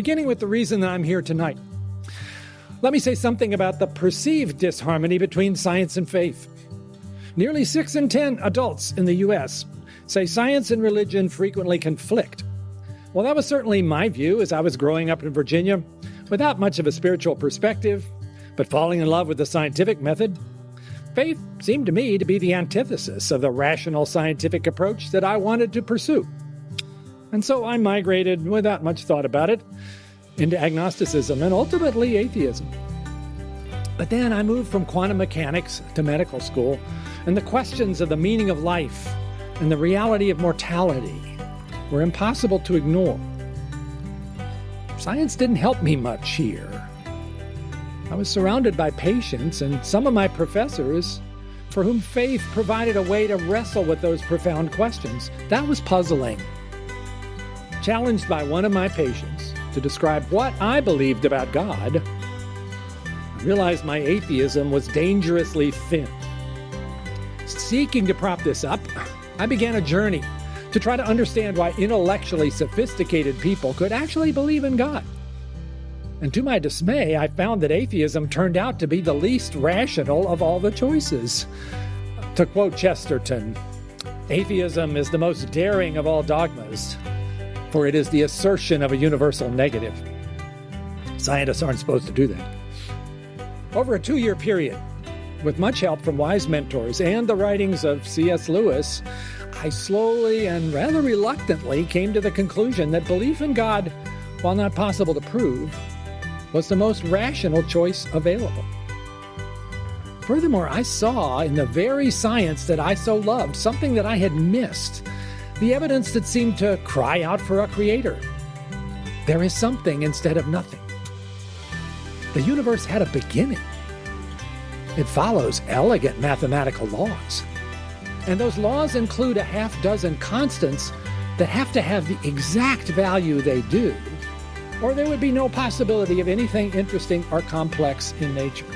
beginning with the reason that I'm here tonight. Let me say something about the perceived disharmony between science and faith. Nearly 6 in 10 adults in the U.S. say science and religion frequently conflict. Well, that was certainly my view as I was growing up in Virginia, without much of a spiritual perspective, but falling in love with the scientific method. Faith seemed to me to be the antithesis of the rational scientific approach that I wanted to pursue. And so I migrated, without much thought about it, into agnosticism and ultimately atheism. But then I moved from quantum mechanics to medical school, and the questions of the meaning of life and the reality of mortality were impossible to ignore. Science didn't help me much here. I was surrounded by patients and some of my professors for whom faith provided a way to wrestle with those profound questions. That was puzzling. Challenged by one of my patients to describe what I believed about God, I realized my atheism was dangerously thin. Seeking to prop this up, I began a journey to try to understand why intellectually sophisticated people could actually believe in God. And to my dismay, I found that atheism turned out to be the least rational of all the choices. To quote Chesterton, atheism is the most daring of all dogmas, for it is the assertion of a universal negative. Scientists aren't supposed to do that. Over a 2-year period, with much help from wise mentors and the writings of C.S. Lewis, I slowly and rather reluctantly came to the conclusion that belief in God, while not possible to prove, was the most rational choice available. Furthermore, I saw in the very science that I so loved something that I had missed, the evidence that seemed to cry out for a creator. There is something instead of nothing. The universe had a beginning. It follows elegant mathematical laws. And those laws include a half-dozen constants that have to have the exact value they do, or there would be no possibility of anything interesting or complex in nature.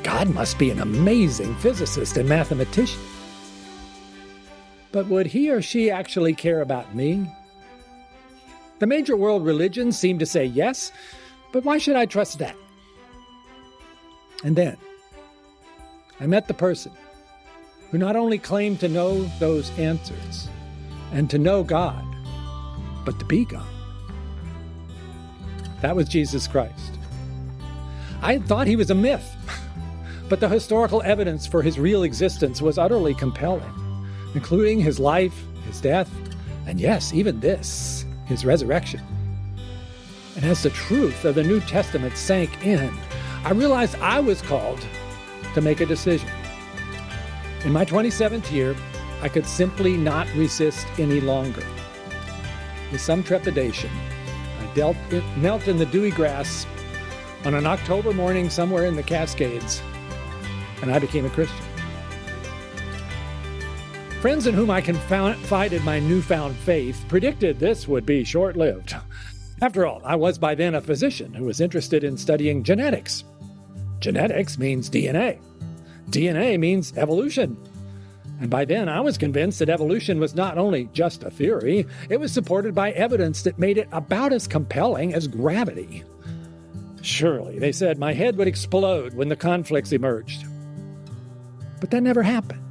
God must be an amazing physicist and mathematician. But would he or she actually care about me? The major world religions seem to say yes, but why should I trust that? And then I met the person who not only claimed to know those answers and to know God, but to be God. That was Jesus Christ. I had thought he was a myth, but the historical evidence for his real existence was utterly compelling, including his life, his death, and yes, even this, his resurrection. And as the truth of the New Testament sank in, I realized I was called to make a decision. In my 27th year, I could simply not resist any longer. With some trepidation, I knelt in the dewy grass on an October morning somewhere in the Cascades, and I became a Christian. Friends in whom I confided my newfound faith predicted this would be short-lived. After all, I was by then a physician who was interested in studying genetics. Genetics means DNA. DNA means evolution. And by then, I was convinced that evolution was not only just a theory, it was supported by evidence that made it about as compelling as gravity. Surely, they said, my head would explode when the conflicts emerged. But that never happened.